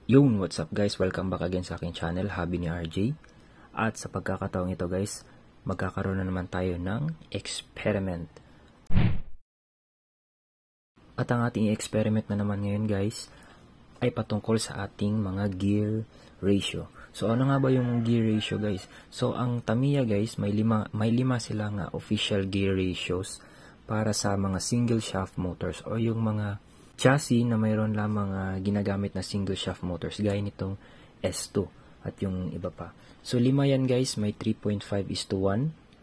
Yung, what's up guys? Welcome back again sa aking channel, Hobby ni RJ. At sa pagkakataong ito guys, magkakaroon na naman tayo ng experiment. At ang ating experiment na naman ngayon guys, ay patungkol sa ating mga gear ratio. So ano nga ba yung gear ratio guys? So ang Tamiya guys, may lima silang official gear ratios para sa mga single shaft motors o yung mga chassis na mayroon lamang ginagamit na single shaft motors gaya nitong S2 at yung iba pa. So 5 yan guys, may 3.5:1,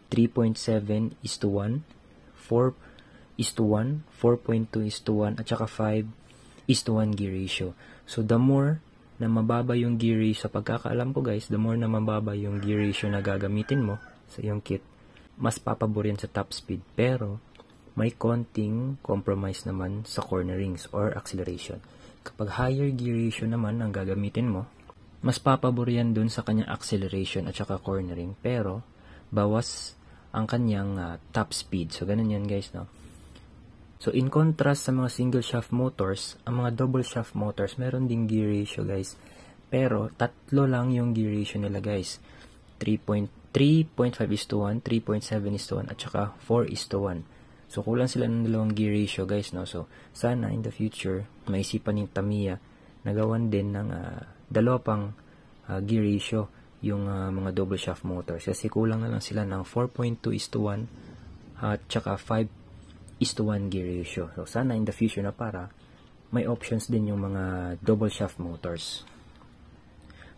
3.7:1, 4:1, 4.2:1 at saka 5:1 gear ratio. So the more na mababa yung gear ratio, sa pagkakaalam ko guys, the more na mababa yung gear ratio na gagamitin mo sa iyong kit, mas papabor yan sa top speed. Pero may konting compromise naman sa cornerings or acceleration. Kapag higher gear ratio naman ang gagamitin mo, mas papabor yan dun sa kanyang acceleration at saka cornering, pero bawas ang kanyang top speed. So ganun yan guys, no? So in contrast sa mga single shaft motors, ang mga double shaft motors meron ding gear ratio guys, pero 3 lang yung gear ratio nila guys. 3.5:1, 3.7:1 at saka 4:1. So kulang sila ng 2 gear ratio guys, no? So sana in the future maisipan ng Tamiya na gawan din ng 2 pang gear ratio yung mga double shaft motors, kasi kulang na lang sila ng 4.2:1 at saka 5:1 gear ratio. So sana in the future na para may options din yung mga double shaft motors.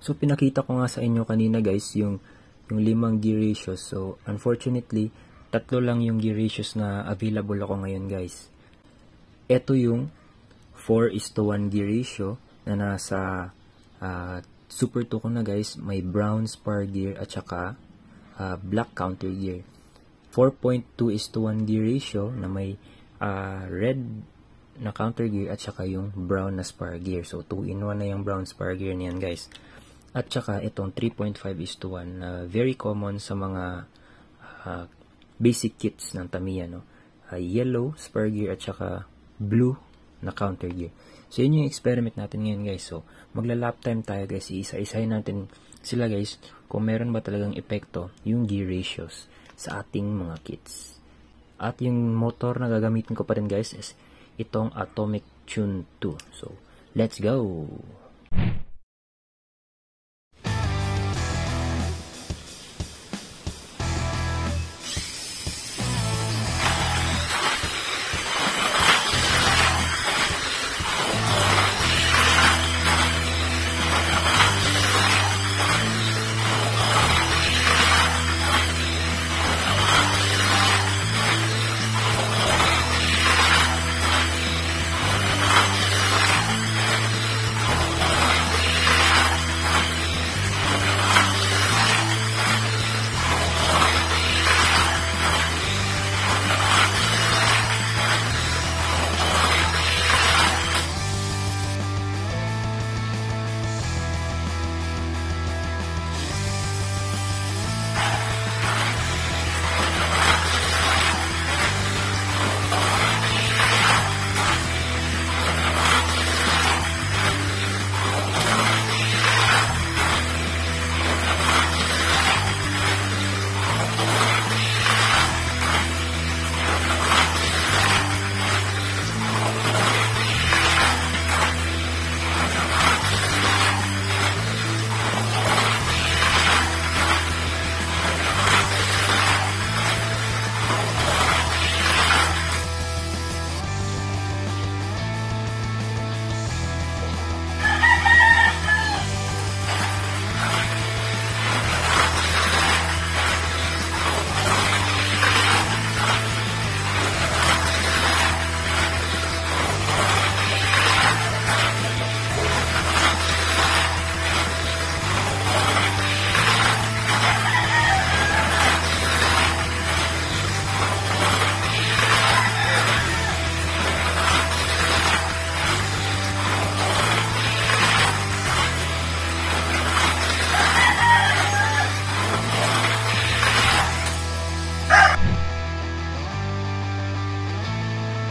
So pinakita ko nga sa inyo kanina guys yung 5 gear ratios. So unfortunately 3 lang yung gear ratios na available ako ngayon guys. Ito yung 4:1 gear ratio na nasa Super 2 ko na guys. May brown spar gear at saka black counter gear. 4.2:1 gear ratio na may red na counter gear at saka yung brown na spar gear. So 2-in-1 na yung brown spar gear niyan guys. At saka itong 3.5:1 na very common sa mga basic kits ng Tamiya, no? Yellow spar gear at saka blue na counter gear. So yun yung experiment natin ngayon guys. So magla-lap time tayo guys, isa-isahin natin sila guys kung meron ba talagang epekto yung gear ratios sa ating mga kits. At yung motor na gagamitin ko pa rin guys is itong Atomic Tune 2. So let's go!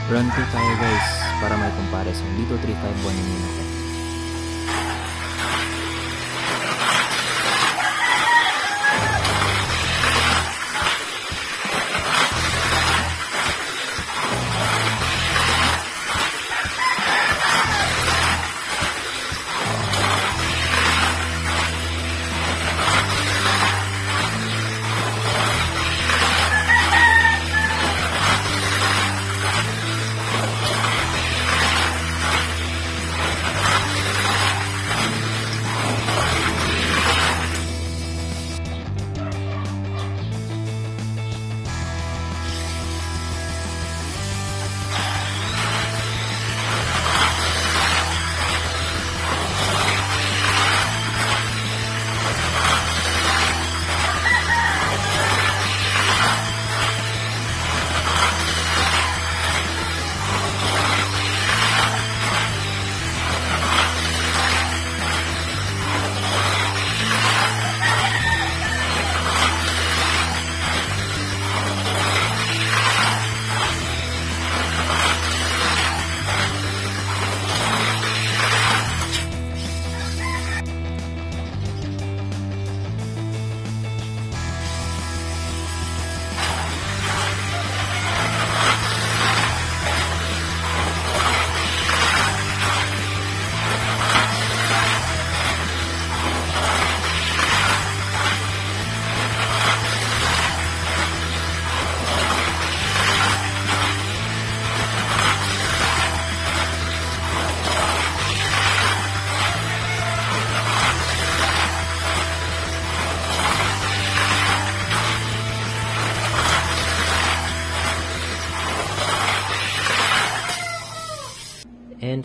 Run 2 tayo guys para may comparison. Dito 351 yung natin.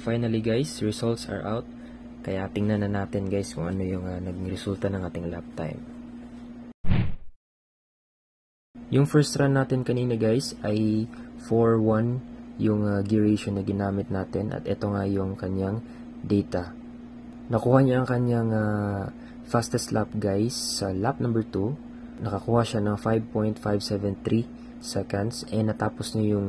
finally guys, results are out. Kaya tingnan na natin guys kung ano yung naging resulta ng ating lap time. Yung first run natin kanina guys ay 4:1 yung gear ratio na ginamit natin, at ito nga yung kanyang data. Nakuha niya ang kanyang fastest lap guys sa lap number 2. Nakakuha siya ng 5.573 seconds, and natapos niya yung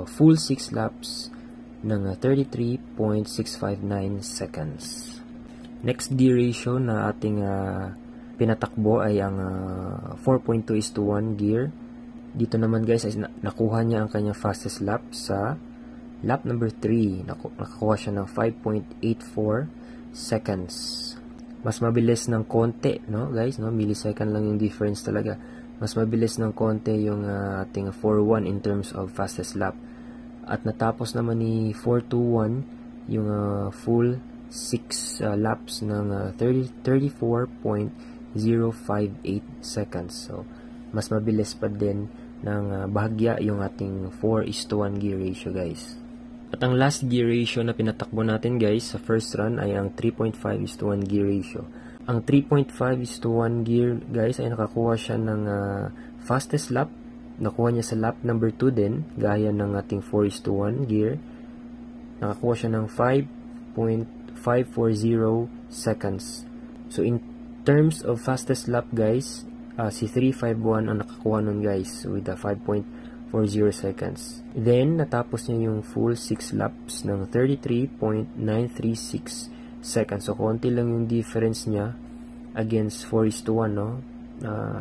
full 6 laps ng 33.659 seconds. Next gear ratio na ating pinatakbo ay ang 4.2:1 gear. Dito naman guys ay nakuha niya ang kanyang fastest lap sa lap number 3. Nakakuha siya ng 5.84 seconds. Mas mabilis ng konti, no guys, no? Millisecond lang yung difference talaga. Mas mabilis ng konti yung ating 4:1 in terms of fastest lap. At natapos naman ni 4:21 yung full 6 laps ng 34.058 seconds. So, mas mabilis pa din ng bahagya yung ating 4:1 gear ratio guys. At ang last gear ratio na pinatakbo natin guys sa first run ay ang 3.5:1 gear ratio. Ang 3.5:1 gear guys ay nakakuha siya ng fastest lap. Nakuha niya sa lap number 2 din, gaya ng ating 4:1 gear. Nakakuha siya ng 5.540 seconds. So in terms of fastest lap guys, si 3:51 ang nakakuha nun guys with a 5.40 seconds. Then natapos niya yung full 6 laps ng 33.936 seconds. So konti lang yung difference niya against 4:1, no?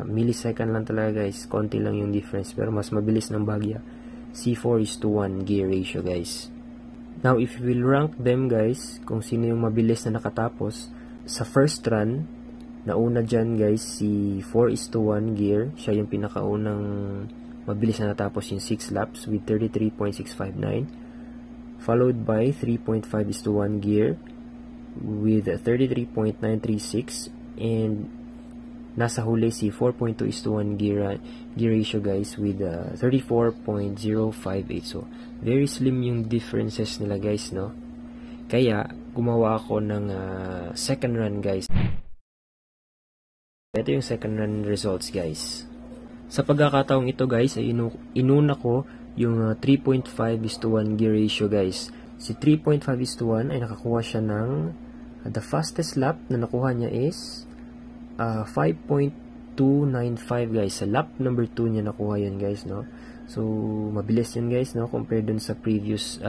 Millisecond lang talaga guys, konti lang yung difference, pero mas mabilis ng bagya si 4:1 gear ratio guys. Now if we will rank them guys, kung sino yung mabilis na nakatapos sa first run, nauna dyan guys si 4:1 gear. Siya yung pinakaunang mabilis na natapos yung 6 laps with 33.659, followed by 3.5:1 gear with 33.936, and nasa huli si 4.2:1 gear ratio guys with 34.058. So very slim yung differences nila guys, no? Kaya gumawa ako ng second run guys. Ito yung second run results guys. Sa pagkakataong ito guys ay inuna ko yung 3.5:1 gear ratio guys. Si 3.5:1 ay nakakuha siya ng the fastest lap na nakuha niya is 5.295 guys. Sa lap number 2 niya nakuha yun guys, no? So mabilis yun guys, no? Compared dun sa previous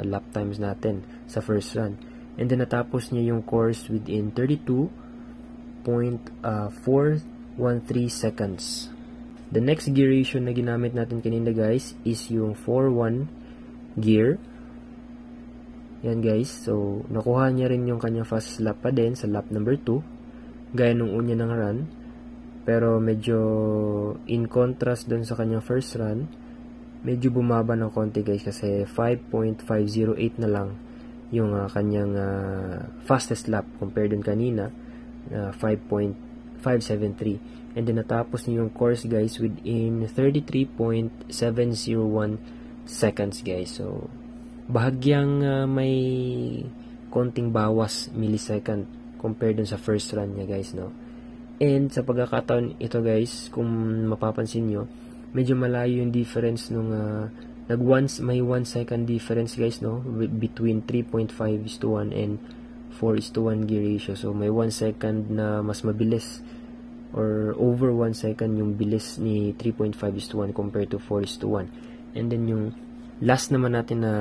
lap times natin sa first run. And then natapos niya yung course within 32.413 seconds. The next gear ratio na ginamit natin kanina guys is yung 4:1 gear. Yan guys. So nakuha niya rin yung kanyang fastest lap pa din sa lap number 2. Gaya nung unya ng run, pero medyo in contrast dun sa kanyang first run, medyo bumaba ng konti guys, kasi 5.508 na lang yung kanyang fastest lap compared dun kanina, 5.573, and then natapos niya yung course guys within 33.701 seconds guys. So bahagyang may konting bawas millisecond compared dun sa first run niya guys, no? And sa pagkakataon ito guys, kung mapapansin nyo, medyo malayo yung difference nung may 1 second difference guys, no? Between 3.5:1 and 4:1 gear ratio. So may 1 second na mas mabilis, or over 1 second yung bilis ni 3.5:1 compared to 4:1. And then yung last naman natin na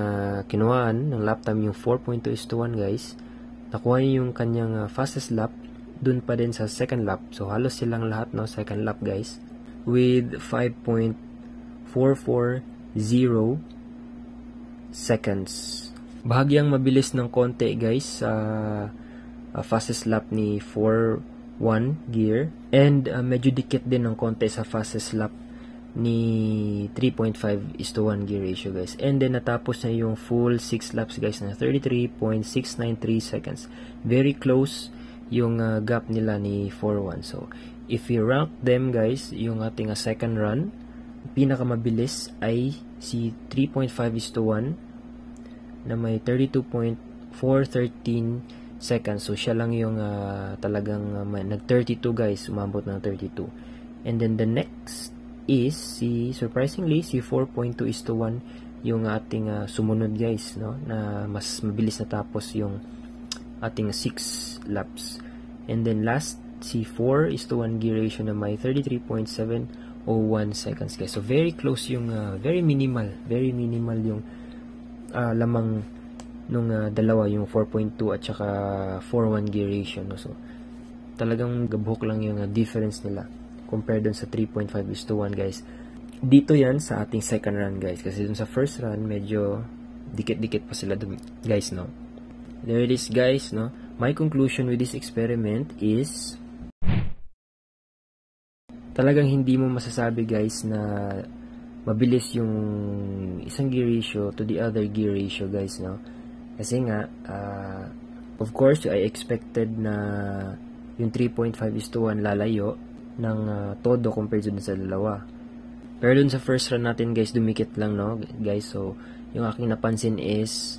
kinuhaan ng lap time, yung 4.2:1 guys, nakuha niya yung kanyang fastest lap dun pa din sa second lap. So halos silang lahat, no, second lap guys, with 5.440 seconds. Bahagyang mabilis ng konti guys sa fastest lap ni 4:1 gear, and medyo dikit din ng konti sa fastest lap ni 3.5:1 gear ratio guys. And then natapos na yung full 6 laps guys na 33.693 seconds. Very close yung gap nila ni 4:1. So if you rank them guys, yung ating second run, pinakamabilis ay si 3.5:1 na may 32.413 seconds. So, siya lang yung talagang nag-32 guys. Umabot ng 32. And then, the next is surprisingly, si 4.2:1 yung ating sumunod guys, no? Na mas mabilis natapos yung ating 6 laps. And then, last, si 4:1 gear ratio na may 33.701 seconds guys. So, very close yung, very minimal yung lamang nung dalawa, yung 4.2 at saka 4:1 gear ratio, no? So, talagang gabhok lang yung difference nila compared dun sa 3.5:1 guys. Dito yan sa ating second run guys, kasi dun sa first run medyo dikit-dikit pa sila dun guys, no? There it is guys, no? My conclusion with this experiment is talagang hindi mo masasabi guys na mabilis yung isang gear ratio to the other gear ratio guys, no? Kasi nga, of course, I expected na yung 3.5:1 lalayo ng todo compared dun sa dalawa. Pero dun sa first run natin guys, dumikit lang, no guys. So, yung aking napansin is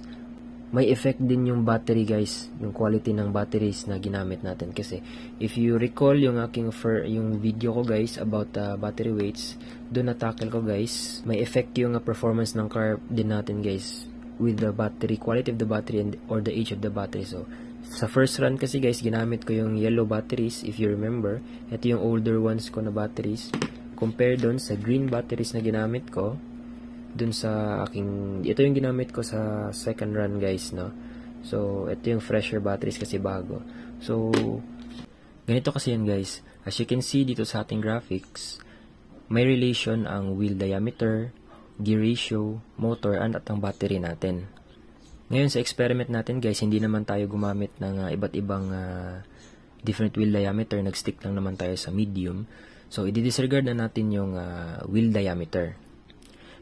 may effect din yung battery guys, yung quality ng batteries na ginamit natin. Kasi if you recall yung aking yung video ko guys about battery weights, doon na-tackle ko guys, may effect yung performance ng car din natin guys with the battery, quality of the battery or the age of the battery. So, sa first run kasi guys, ginamit ko yung yellow batteries, if you remember. Ito yung older ones ko na batteries. Compare dun sa green batteries na ginamit ko, dun sa aking, ito yung ginamit ko sa second run guys, no? So, ito yung fresher batteries kasi bago. So, ganito kasi yan guys. As you can see dito sa ating graphics, may relation ang wheel diameter, gear ratio, motor, at ang battery natin. Ngayon sa experiment natin guys, hindi naman tayo gumamit ng iba't ibang different wheel diameter. Nag-stick lang naman tayo sa medium. So, i-disregard na natin yung wheel diameter.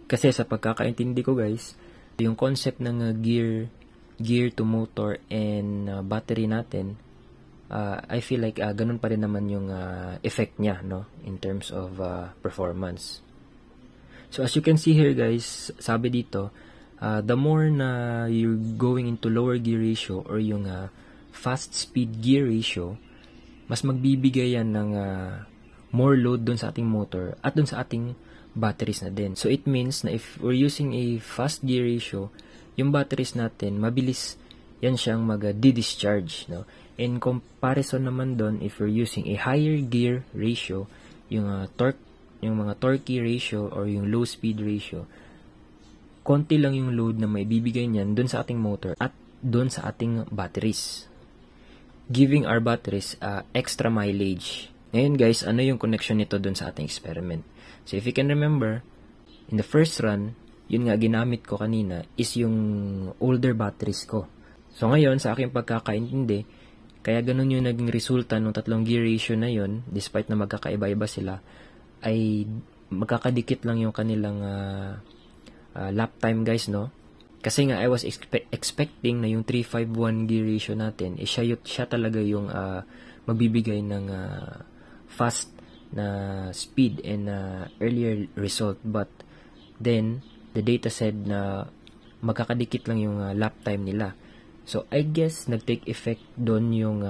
Kasi sa pagkakaintindi ko guys, yung concept ng gear to motor and battery natin, I feel like ganun pa rin naman yung effect niya, no? In terms of performance. So, as you can see here guys, sabi dito, the more na you're going into lower gear ratio or yung fast speed gear ratio, mas magbibigay yan ng more load dun sa ating motor at dun sa ating batteries na din. So, it means na if we're using a fast gear ratio, yung batteries natin, mabilis yan siyang mag-discharge, no? In comparison naman dun, if we're using a higher gear ratio, yung torque, yung mga torque ratio or yung low speed ratio, konti lang yung load na may bibigay niyan dun sa ating motor at dun sa ating batteries, giving our batteries extra mileage. Ngayon guys, ano yung connection nito dun sa ating experiment? So if you can remember, in the first run, yun nga ginamit ko kanina is yung older batteries ko. So ngayon, sa aking pagkakaintindi, kaya ganun yung naging resulta ng tatlong gear ratio na yun, despite na magkakaiba-iba sila, ay magkakadikit lang yung kanilang lap time guys, no? Kasi nga I was expecting na yung 3:5:1 gear ratio natin, siya talaga yung magbibigay ng fast na speed and earlier result. But then the data said na magkakadikit lang yung lap time nila. So I guess nag-take effect doon yung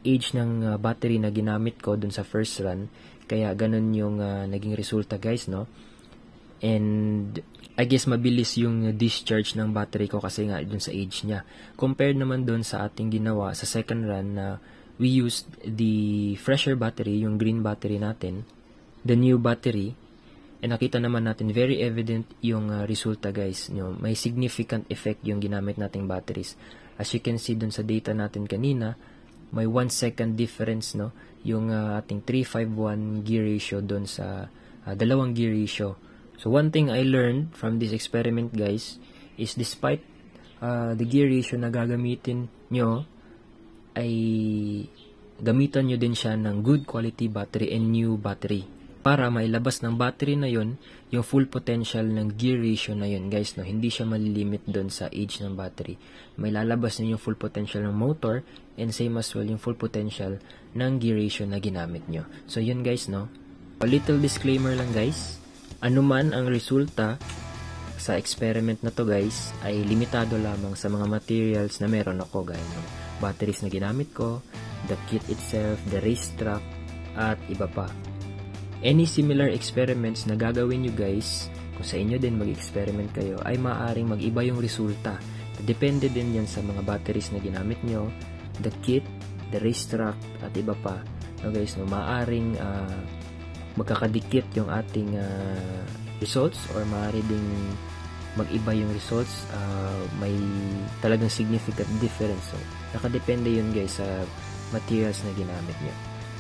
age ng battery na ginamit ko doon sa first run. Kaya ganun yung naging resulta guys, no? And I guess mabilis yung discharge ng battery ko kasi nga dun sa age niya. Compared naman dun sa ating ginawa sa second run na we used the fresher battery, yung green battery natin, the new battery, and nakita naman natin very evident yung resulta guys. May significant effect yung ginamit nating batteries. As you can see dun sa data natin kanina, may 1 second difference, no? Yung ating 3:5:1 gear ratio dun sa dalawang gear ratio. So, one thing I learned from this experiment, guys, is despite the gear ratio na gagamitin nyo, ay gamitan nyo din siya ng good quality battery and new battery para mailabas ng battery na yon yung full potential ng gear ratio na yon guys, no? Hindi siya malilimit doon sa age ng battery. May lalabas na yung full potential ng motor and same as well yung full potential ng gear ratio na ginamit nyo. So, yun guys, no? A little disclaimer lang guys. Anuman ang resulta sa experiment na to guys ay limitado lamang sa mga materials na meron ako, gaya ng batteries na ginamit ko, the kit itself, the racetrack, at iba pa. Any similar experiments na gagawin nyo guys, kung sa inyo din mag-experiment kayo, ay maaaring mag-iba yung resulta. Depende din yan sa mga batteries na ginamit nyo, the kit, the racetrack, at iba pa. No guys, no, maaaring magkakadikit yung ating results, or maaari ding mag-iba yung results, may talagang significant difference. So, nakadepende yun guys sa materials na ginamit nyo.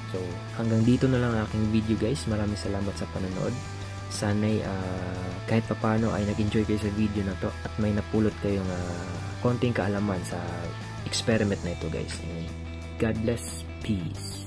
So, hanggang dito na lang aking video guys. Maraming salamat sa panonood. Sana'y kahit papano ay nag-enjoy kayo sa video na to at may napulot kayong konting kaalaman sa experiment na ito guys. And God bless. Peace.